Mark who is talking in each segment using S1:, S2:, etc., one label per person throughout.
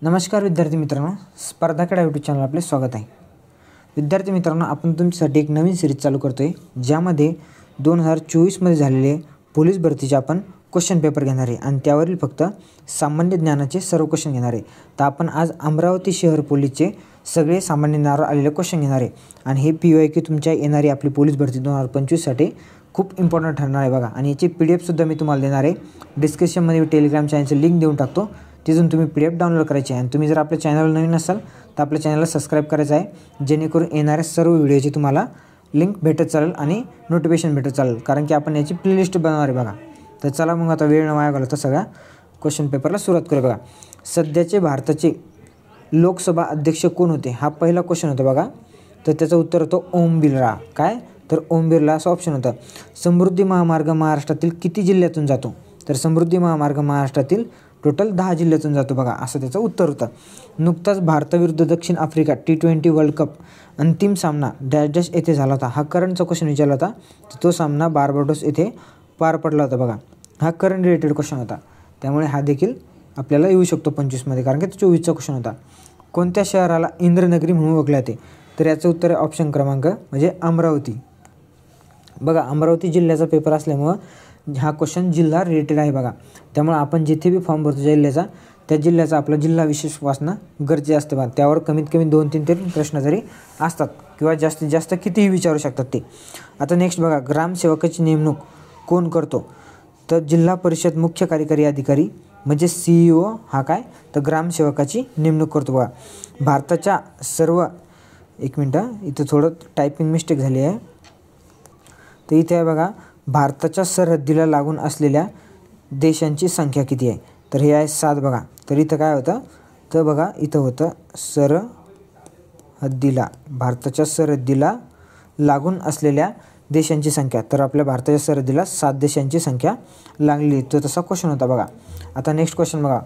S1: नमस्कार विद्यार्थी मित्रांनो, स्पर्धाकडे यूट्यूब चॅनल आपले स्वागत आहे. विद्यार्थी मित्रांनो, आपण तुमच्यासाठी एक नवीन सिरीज चालू करतोय ज्यामध्ये 2024 मध्ये झालेले पोलीस भरतीचे आपण क्वेश्चन पेपर घेणार आहे आणि त्यावरील फक्त सामान्य ज्ञानाचे सर्व क्वेश्चन घेणार आहे. तर आपण आज अमरावती शहर पोलीसचे सगळे सामान्य ज्ञानावर आलेले क्वेश्चन घेणार आहे आणि हे PYQ तुमच्या येणारी आपली पोलीस भरती 2025 साठी खूप इम्पॉर्टंट ठरणार आहे बघा. आणि याची PDF सुद्धा मी तुम्हाला देणार आहे. डिस्क्रिप्शनमध्ये टेलिग्राम चॅनलची लिंक देऊन टाकतो, तिथून तुम्ही PDF डाउनलोड करायची आहे. आणि तुम्ही जर आपल्या चॅनलवर नवीन असाल तर आपल्या चॅनलला सबस्क्राईब करायचं आहे, जेणेकरून येणाऱ्या सर्व व्हिडिओची तुम्हाला लिंक भेटत चालेल आणि नोटिफिकेशन भेटत चालेल, कारण की आपण याची प्लेलिस्ट बनवणार आहे बघा. तर चला मग आता वेळ न वाया घालवता सगळ्या क्वेश्चन पेपरला सुरुवात करूया बघा. सध्याचे भारताचे लोकसभा अध्यक्ष कोण होते, हा पहिला क्वेश्चन होता बघा. तर त्याचं उत्तर होतं ओम बिर्ला. काय तर ओम बिर्ला असं ऑप्शन होतं. समृद्धी महामार्ग महाराष्ट्रातील किती जिल्ह्यातून जातो, तर समृद्धी महामार्ग महाराष्ट्रातील टोटल 10 जिल्ह्यातून जातो बघा, असं त्याचं उत्तर होतं. नुकताच भारताविरुद्ध दक्षिण आफ्रिका T20 वर्ल्ड कप अंतिम सामना डॅश डॅश येथे झाला होता. हा करंटचा क्वेश्चन विचारला होता. तर तो सामना बार्बाडोस येथे पार पडला होता बघा. हा करंट रिलेटेड क्वेश्चन होता, त्यामुळे हा देखील आपल्याला येऊ शकतो 25 मध्ये, कारण की 24चा क्वेश्चन होता. कोणत्या शहराला इंद्रनगरी म्हणून ओळखले जाते, तर याचं उत्तर आहे ऑप्शन क्रमांक म्हणजे अमरावती बघा. अमरावती जिल्ह्याचा पेपर असल्यामुळं हा क्वेश्चन जिल्हा रिलेटेड आहे बघा. त्यामुळे आपण जिथे बी फॉर्म भरतो जिल्ह्याचा, त्या जिल्ह्याचा आपला जिल्हा विशेष वाचणं गरजेचं असतं बघा. त्यावर कमीत कमी 2-3 प्रश्न जरी असतात किंवा जास्तीत जास्त कितीही विचारू शकतात ते. आता नेक्स्ट बघा, ग्रामसेवकाची नेमणूक कोण करतो, तर जिल्हा परिषद मुख्य कार्यकारी अधिकारी म्हणजे CEO हा काय तर ग्रामसेवकाची नेमणूक करतो बघा. भारताच्या सर्व एक मिनटं इथं थोडं टायपिंग मिस्टेक झाली आहे. तर इथे आहे बघा, भारताच्या सरहद्दीला लागून असलेल्या देशांची संख्या किती आहे, तर हे आहे 7 बघा. तर इथं काय होतं, तर बघा इथं होतं सरहद्दीला, भारताच्या सरहद्दीला लागून असलेल्या देशांची संख्या. तर आपल्या भारताच्या सरहद्दीला 7 देशांची संख्या लागलेली, तो तसा क्वेश्चन होता बघा. आता नेक्स्ट क्वेश्चन बघा,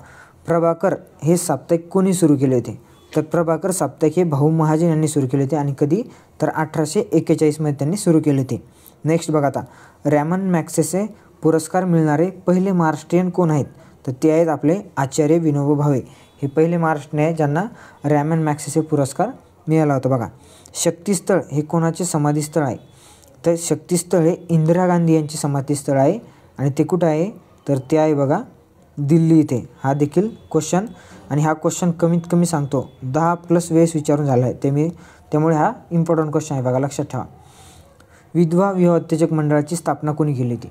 S1: प्रभाकर हे साप्ताहिक कोणी सुरू केले होते, तर प्रभाकर साप्ताहिक हे भाऊ महाजन यांनी सुरू केले होते आणि कधी तर 1841 मध्ये त्यांनी सुरू केले होते. नेक्स्ट बघा, आता रॅमन मॅग्सेसे पुरस्कार मिळणारे पहिले महाराष्ट्रीयन कोण आहेत, तर ते आहेत आपले आचार्य विनोबा भावे. हे पहिले महाराष्ट्रीयन आहे ज्यांना रॅमन मॅग्सेसे पुरस्कार मिळाला होता बघा. शक्तीस्थळ हे कोणाचे समाधीस्थळ आहे, तर शक्तीस्थळ हे इंदिरा गांधी यांचे समाधीस्थळ आहे आणि ते कुठं आहे, तर ते आहे बघा दिल्ली इथे. हा देखील क्वेश्चन, आणि हा क्वेश्चन कमीत कमी सांगतो 10+ वेळेस विचारून झाला आहे त्यामुळे हा इम्पॉर्टंट क्वेश्चन आहे बघा, लक्षात ठेवा. विधवा विवाहोत्तेजक मंडळाची स्थापना कोणी केली होती,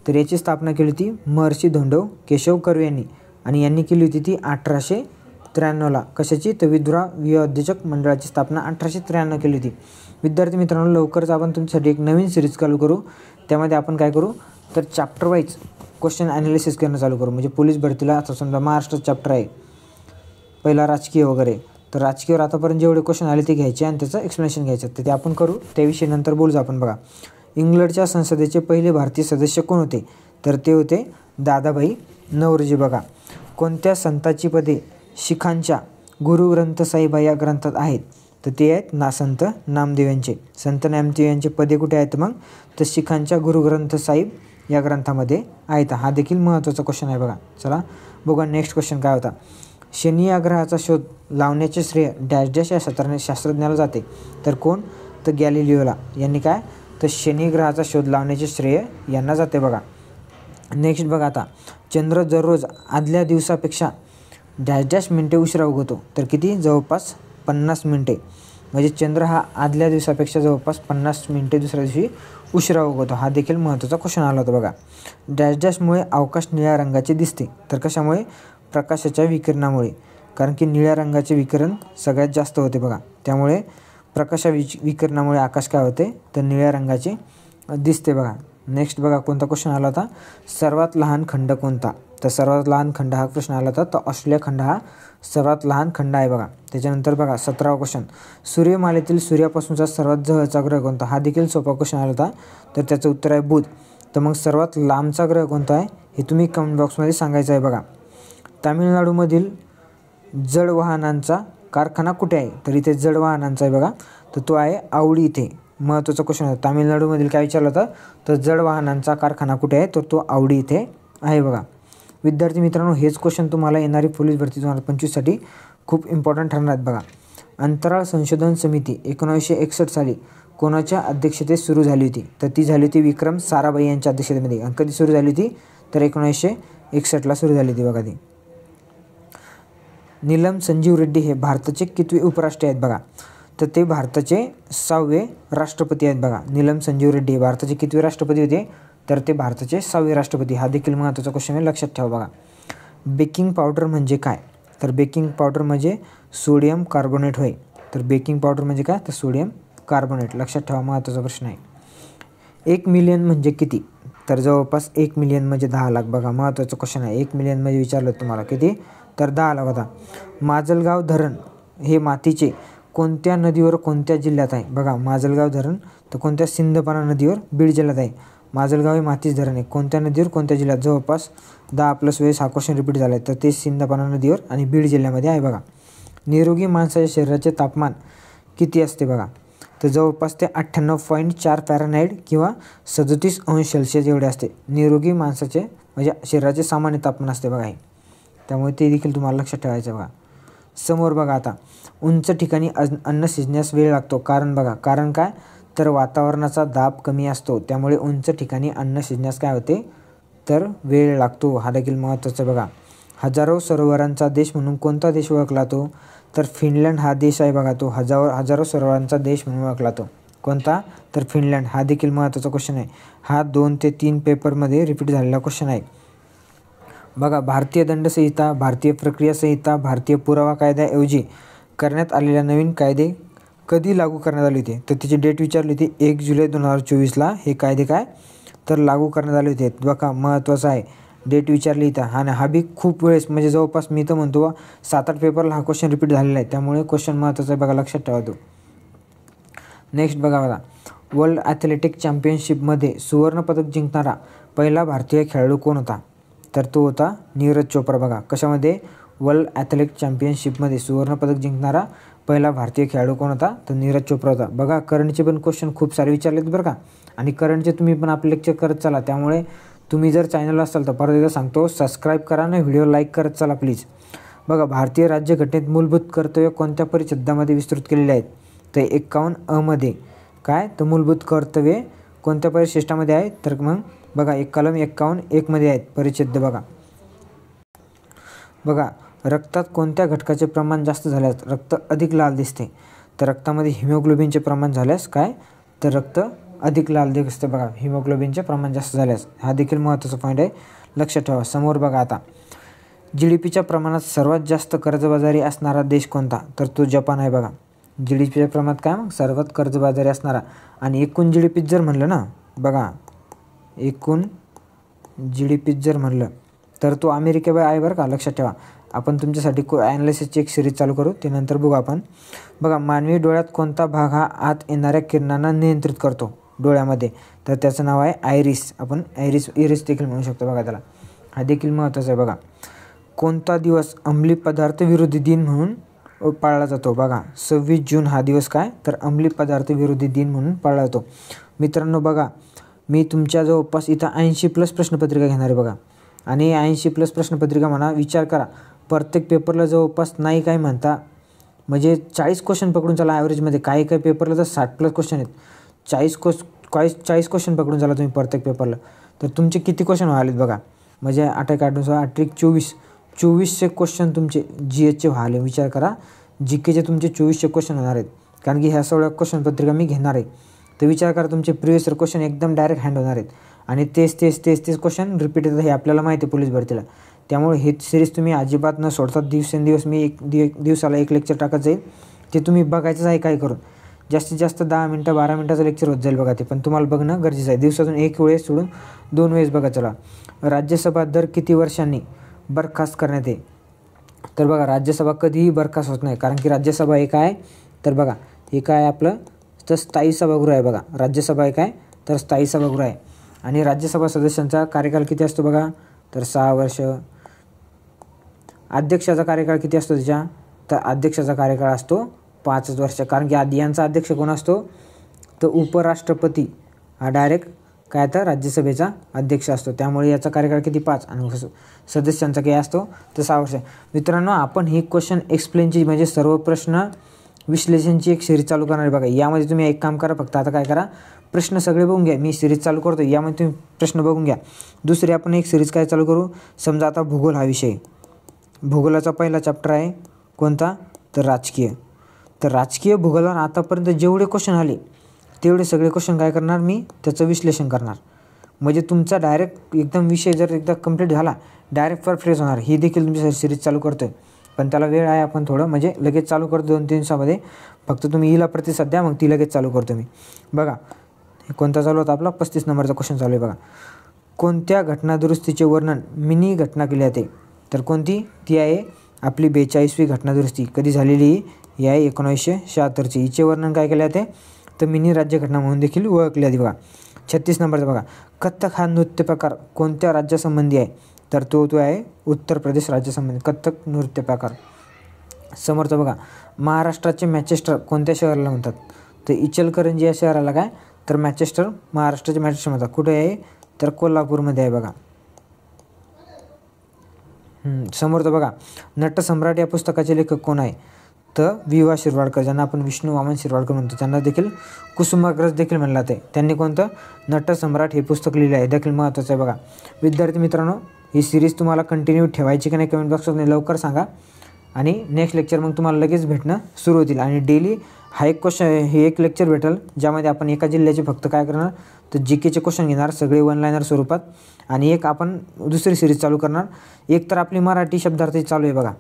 S1: तर याची स्थापना केली होती महर्षी धोंडो केशव कर्वे यांनी, आणि यांनी केली होती ती 1893ला. कशाची, तर विधवा विवाहोत्तेजक मंडळाची स्थापना 1893 केली होती. विद्यार्थी मित्रांनो, लवकरच आपण तुमच्यासाठी एक नवीन सिरीज चालू करू. त्यामध्ये आपण काय करू, तर चॅप्टर वाईज क्वेश्चन ॲनालिसिस करणं चालू करू. म्हणजे पोलीस भरतीला आता समजा महाराष्ट्र चॅप्टर आहे पहिला, राजकीय वगैरे, तर राजकीयवर आतापर्यंत जेवढे क्वेश्चन आले ते घ्यायचे आणि त्याचं एक्सप्लेनेशन घ्यायचं, तर ते आपण करू. त्याविषयी नंतर बोलू आपण बघा. इंग्लंडच्या संसदेचे पहिले भारतीय सदस्य कोण होते, तर ते होते दादाभाई नौरोजी बघा. कोणत्या संतांची पदे शिखांच्या गुरु ग्रंथ साहिब या ग्रंथात आहेत, तर ते आहेत संत नामदेव यांचे. संत नामदेव यांचे पदे कुठे आहेत मग, तर शिखांच्या गुरु ग्रंथ साहिब या ग्रंथामध्ये आहेत. हा देखील महत्त्वाचा क्वेश्चन आहे बघा. चला बघा नेक्स्ट क्वेश्चन काय होता. शनी या ग्रहाचा शोध लावण्याचे श्रेय डॅश डॅश या शास्त्रज्ञाला जाते, तर कोण, तर गॅलिलिओला यांनी काय तर शनी ग्रहाचा शोध लावण्याचे श्रेय यांना जाते बघा. नेक्स्ट बघा, आता चंद्र दररोज आदल्या दिवसापेक्षा डॅश डॅश मिनटे उशिरा उगवतो, तर किती, जवळपास 50 मिनटे. म्हणजे चंद्र हा आदल्या दिवसापेक्षा जवळपास 50 मिनटे दुसऱ्या दिवशी उशिरा उगवतो. हा देखील महत्त्वाचा क्वेश्चन आला होता बघा. डॅश डॅशमुळे अवकाश निळ्या रंगाचे दिसते, तर कशामुळे, प्रकाशाच्या विकिरणामुळे, कारण की निळ्या रंगाचे विकिरण सगळ्यात जास्त होते बघा. त्यामुळे विकिरणामुळे आकाश काय होते, तर निळ्या रंगाचे दिसते बघा. नेक्स्ट बघा, कोणता क्वेश्चन आला होता, सर्वात लहान खंड कोणता, तर सर्वात लहान खंड हा प्रश्न आला होता, तर ऑस्ट्रेलिया खंड हा सर्वात लहान खंड आहे बघा. त्याच्यानंतर बघा 17वा क्वेश्चन, सूर्यमालेतील सूर्यापासूनचा सर्वात जवळचा ग्रह कोणता, हा देखील सोपा क्वेश्चन आला होता, तर त्याचं उत्तर आहे बुध. तर मग सर्वात लांबचा ग्रह कोणता आहे, हे तुम्ही कमेंट बॉक्समध्ये सांगायचं आहे बघा. तामिळनाडूमधील जड वाहनांचा कारखाना कुठे आहे, तर इथे जड वाहनांचा आहे बघा, तर तो आहे आवडी इथे. महत्त्वाचा क्वेश्चन आहे. तामिळनाडूमधील काय विचारलं होतं, तर जड वाहनांचा कारखाना कुठे आहे, तर तो आवडी इथे आहे बघा. विद्यार्थी मित्रांनो, हेच क्वेश्चन तुम्हाला येणारी पोलीस भरती 2025 साठी खूप इम्पॉर्टंट ठरणार आहेत बघा. अंतराळ संशोधन समिती 1961 साली कोणाच्या अध्यक्षतेत सुरू झाली होती? तर ती झाली होती विक्रम साराभाई यांच्या अध्यक्षतेमध्ये. आणि कधी सुरू झाली होती? तर 1961ला सुरू झाली होती बघा ती. नीलम संजीव रेड्डी हे भारताचे कितवे उपराष्ट्रपती आहेत बघा? तर ते भारताचे 6वे राष्ट्रपती आहेत बघा. नीलम संजीव रेड्डी भारताचे कितवे राष्ट्रपती होते? तर ते भारताचे 6वे राष्ट्रपती. हा देखील महत्त्वाचा क्वेश्चन आहे, लक्षात ठेवा बघा. बेकिंग पावडर म्हणजे काय? तर बेकिंग पावडर म्हणजे सोडियम कार्बोनेट होय. तर बेकिंग पावडर म्हणजे काय? तर सोडियम कार्बोनेट. लक्षात ठेवा, महत्त्वाचा प्रश्न आहे. 1 मिलियन म्हणजे किती? तर जवळपास 1 मिलियन म्हणजे 10 लाख बघा. महत्त्वाचा क्वेश्चन आहे. 1 मिलियन म्हणजे विचारलं तुम्हाला किती? तर 10 लाख होता. माजलगाव धरण हे मातीचे कोणत्या नदीवर कोणत्या जिल्ह्यात आहे? बघा, माजलगाव धरण तर कोणत्या? सिंधफणा नदीवर बीड जिल्ह्यात आहे. माजलगाव हे मातीचे धरण आहे. कोणत्या नदीवर कोणत्या जिल्ह्यात? जवळपास 10+ वेळेस हा क्वेश्चन रिपीट झाला आहे. तर ते सिंधफणा नदीवर आणि बीड जिल्ह्यामध्ये आहे बघा. निरोगी माणसाच्या शरीराचे तापमान किती असते बघा? तर जवळपास ते 98.4 फॅरनहाईट किंवा 37°C एवढे असते. निरोगी माणसाचे म्हणजे शरीराचे सामान्य तापमान असते बघा हे. त्यामुळे ते देखील तुम्हाला लक्षात ठेवायचं बघा. समोर बघा आता, उंच ठिकाणी अन्न शिजण्यास वेळ लागतो. कारण बघा, कारण काय? तर वातावरणाचा दाब कमी असतो, त्यामुळे उंच ठिकाणी अन्न शिजण्यास काय होते? तर वेळ लागतो. हा देखील महत्त्वाचा बघा. हजारो सरोवरांचा देश म्हणून कोणता देश ओळखला जातो? तर फिनलंड हा देश आहे बघा. तो हजारो सरोवरांचा देश म्हणून ओळखला जातो. कोणता? तर फिनलंड. हा देखील महत्त्वाचा क्वेश्चन आहे. हा 2 ते 3 पेपरमध्ये रिपीट झालेला क्वेश्चन आहे बघा. भारतीय दंड संहिता, भारतीय प्रक्रिया संहिता, भारतीय पुरावा कायद्याऐवजी करण्यात आलेल्या नवीन कायदे कधी लागू करण्यात आले होते? तर त्याची डेट विचारली होती 1 जुलै 2024ला हे कायदे काय? तर लागू करण्यात आले होते बघा. महत्त्वाचं आहे, डेट विचारली इथं. हा बी खूप वेळेस म्हणजे जवळपास मी तर म्हणतो 7-8 पेपरला हा क्वेश्चन रिपीट झालेला आहे. त्यामुळे क्वेश्चन महत्त्वाचा आहे बघा, लक्षात ठेवा तो. नेक्स्ट बघा, वर्ल्ड ॲथलेटिक चॅम्पियनशिपमध्ये सुवर्णपदक जिंकणारा पहिला भारतीय खेळाडू कोण होता? तर तो होता नीरज चोप्रा बघा. कशामध्ये? वर्ल्ड ॲथलेटिक चॅम्पियनशिपमध्ये सुवर्णपदक जिंकणारा पहिला भारतीय खेळाडू कोण होता? तर नीरज चोप्रा होता बघा. करंटचे पण क्वेश्चन खूप सारे विचारलेत बरं का. आणि करंटचे तुम्ही पण आपले लेक्चर करत चला. त्यामुळे तुम्ही जर चॅनलला असाल तर परत एकदा सांगतो, सबस्क्राईब करा आणि व्हिडिओ लाईक करत चला प्लीज. बघा, भारतीय राज्यघटनेत मूलभूत कर्तव्य कोणत्या परिच्छेदामध्ये विस्तृत केलेले आहेत? तर 51 मध्ये काय? तर मूलभूत कर्तव्ये कोणत्या परिशिष्टामध्ये आहेत? तर मग बघा, कलम 51(1) मध्ये आहेत परिच्छेद बघा. बघा, रक्तात कोणत्या घटकाचे प्रमाण जास्त झाल्यास रक्त अधिक लाल दिसते? तर रक्तामध्ये हिमोग्लोबिनचे प्रमाण झाल्यास काय? तर रक्त अधिक लाल दिसते बघा, हिमोग्लोबिनचे प्रमाण जास्त झाल्यास. हा देखील महत्त्वाचा पॉईंट आहे, लक्षात ठेवा. समोर बघा आता, GDPच्या प्रमाणात सर्वात जास्त कर्जबाजारी असणारा देश कोणता? तर तो जपान आहे बघा. GDPच्या प्रमाणात काय? मग सर्वात कर्जबाजारी असणारा. आणि एकूण GDP जर म्हणलं ना बघा, एकूण GDP जर म्हणलं तर तो अमेरिका आहे बरं का, लक्षात ठेवा. आपण तुमच्यासाठी ॲनालिसिसची एक सिरीज चालू करू, ते नंतर बघू आपण. बघा, मानवी डोळ्यात कोणता भाग हा आत येणाऱ्या किरणांना नियंत्रित करतो डोळ्यामध्ये? तर त्याचं नाव आहे आयरिस. आपण इरिस देखील म्हणू शकतो बघा त्याला. हा देखील महत्त्वाचा आहे बघा. कोणता दिवस अंमली पदार्थ विरोधी दिन म्हणून पाळला जातो? बघा, 26 जून हा दिवस काय? तर अंमली पदार्थ विरोधी दिन म्हणून पाळला जातो. मित्रांनो बघा, मी तुमच्या जवळपास इथं 80+ प्रश्नपत्रिका घेणार आहे बघा. आणि 80+ प्रश्नपत्रिका म्हणा, विचार करा. प्रत्येक पेपरला जवळपास नाही काय म्हणता म्हणजे 40 क्वेश्चन पकडून चला ॲव्हरेजमध्ये. काही पेपरला तर 60+ क्वेश्चन आहेत. 40 क्वेश्चन पकडून चला तुम्ही प्रत्येक पेपरला. तर तुमचे किती क्वेश्चन व्हालेत बघा. म्हणजे 24 क्वेश्चन तुमचे GHचे व्हाले. विचार करा, GKचे तुमचे 24 क्वेश्चन होणार आहेत. कारण की ह्या सगळ्या क्वेश्चन पत्रिका मी घेणार आहे. तर विचार करा, तुमचे प्रिव्हियस इयर क्वेश्चन एकदम डायरेक्ट हँड होणार आहेत. आणि तेच क्वेश्चन रिपीट येतात, हे आपल्याला माहिती आहे पोलीस भरतीला. त्यामुळे हे सिरीज तुम्ही अजिबात न सोडता दिवसेंदिवस मी दिवसाला एक लेक्चर टाकत जाईल. ते तुम्ही बघायचंच आहे काय करून. जास्तीत जास्त 10 मिनटं 12 मिनटाचं लेक्चर होत जाईल बघा ते. पण तुम्हाला बघणं गरजेचं आहे. दिवसातून 1 वेळेस सोडून 2 वेळेस बघा चला. राज्यसभा दर किती वर्षांनी बरखास्त करण्यात येते? तर बघा, राज्यसभा कधीही बरखास्त होत नाही. कारण की राज्यसभा हे काय? तर बघा, हे काय आपलं तर स्थायी सभागृह आहे बघा. राज्यसभा हे काय? तर स्थायी सभागृह आहे. आणि राज्यसभा सदस्यांचा कार्यकाल किती असतो बघा? तर 6 वर्ष. अध्यक्षाचा कार्यकाळ किती असतो त्याच्या? तर अध्यक्षाचा कार्यकाळ असतो 5 वर्ष. कारण की आधी यांचा अध्यक्ष कोण असतो? तर उपराष्ट्रपती. हा डायरेक्ट काय तर राज्यसभेचा अध्यक्ष असतो, त्यामुळे याचा कार्यकाळ किती 5 आणि सदस्यांचा काय असतो तर 6 वर्ष. मित्रांनो, आपण ही क्वेश्चन एक्सप्लेनची म्हणजे सर्व प्रश्न विश्लेषणची एक सिरीज चालू करणार आहे बघा. यामध्ये तुम्ही एक काम करा, फक्त आता काय करा, प्रश्न सगळे बघून घ्या. मी सिरीज चालू करतो, यामध्ये तुम्ही प्रश्न बघून घ्या. दुसरी आपण एक सिरीज काय चालू करू, समजा आता भूगोल हा विषय, भूगोलाचा पहिला चॅप्टर आहे कोणता तर राजकीय. तर राजकीय भूगोलावर आतापर्यंत जेवढे क्वेश्चन आले तेवढे सगळे क्वेश्चन काय करणार मी, त्याचं विश्लेषण करणार. म्हणजे तुमचा डायरेक्ट एकदम विषय जर एकदा कंप्लीट झाला, डायरेक्ट परफ्रेश होणार. ही देखील तुमची सिरीज चालू करतो आहे, पण त्याला वेळ आहे. आपण थोडं म्हणजे लगेच चालू करतो 2-3 दिवसामध्ये. फक्त तुम्ही हिला प्रतिसाद द्या, मग ती लगेच चालू करतो मी. बघा कोणता चालू होता आपला, 35 नंबरचा क्वेश्चन चालू आहे बघा. कोणत्या घटनादुरुस्तीचे वर्णन मिनी घटना केली जाते, तर कोणती ती आहे आपली 42वी घटनादुरुस्ती. कधी झालेली ही आहे 1976ची. हिचे वर्णन काय केले जाते तर मिनी राज्यघटना म्हणून देखील ओळखली जाते बघा. 36 नंबरचा बघा, कथ्थक हा नृत्य प्रकार कोणत्या राज्यासंबंधी आहे, तर तो आहे उत्तर प्रदेश राज्यासंबंधी कथ्थक नृत्य प्रकार. समोरचा बघा, महाराष्ट्राचे मँचेस्टर कोणत्या शहराला म्हणतात, तर इचलकरंजी या शहराला काय तर मँचेस्टर, महाराष्ट्राचे मँचेस्टर म्हणतात. कुठे आहे तर कोल्हापूरमध्ये आहे बघा. समोरचं बघा, नटसम्राट या पुस्तकाचे लेखक कोण आहे तर वि.वा. शिरवाडकर, ज्यांना आपण विष्णू वामन शिरवाडकर म्हणतो. त्यांना देखील कुसुमाग्रज देखील म्हणलं जाते. त्यांनी कोणतं नटसम्राट हे पुस्तक लिहिलं आहे, देखील महत्त्वाचं आहे बघा. विद्यार्थी मित्रांनो, ही सिरीज तुम्हाला कंटिन्यू ठेवायची की नाही कमेंट बॉक्समध्ये लवकर सांगा. आणि नेक्स्ट लेक्चर मग तुम्हाला लगेच भेटणं सुरू होतील. आणि डेली हा एक क्वेश्चन, हे एक लेक्चर भेटेल ज्यामध्ये आपण एका जिल्ह्याचे फक्त काय करणार तर GKचे क्वेश्चन घेणार, सगळे वन लायनर स्वरूपात. आणि एक आपण दुसरी सिरीज चालू करणार. एक तर आपली मराठी शब्दार्थी चालू आहे बघा,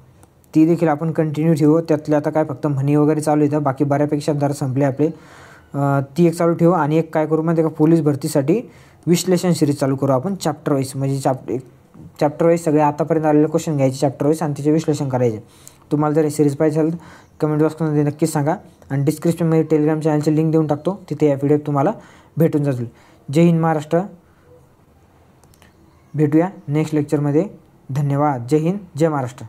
S1: ती देखील आपण कंटिन्यू ठेवू. त्यातले आता काय फक्त म्हणी वगैरे चालू येतं, बाकी बऱ्यापैकी शब्दार्थ संपले आपले. ती एक चालू ठेवू. आणि एक काय करू माहिती आहे का, पोलीस भरतीसाठी विश्लेषण सिरीज चालू करू आपण चॅप्टर वाईज. म्हणजे चॅप्टर वाईज सगळे आतापर्यंत आलेले क्वेश्चन घ्यायचे चॅप्टर वाईज आणि त्याचे विश्लेषण करायचे. तुम्हाला जर हे सिरीज पाहिजे असेल तर कमेंट बॉक्समध्ये नक्कीच सांगा. आणि डिस्क्रिप्शनमध्ये टेलिग्राम चॅनलची लिंक देऊन टाकतो, तिथे या PDF तुम्हाला भेटून जातील. जय हिंद महाराष्ट्र. भेटूया नेक्स्ट लेक्चरमध्ये. धन्यवाद. जय हिंद, जय महाराष्ट्र.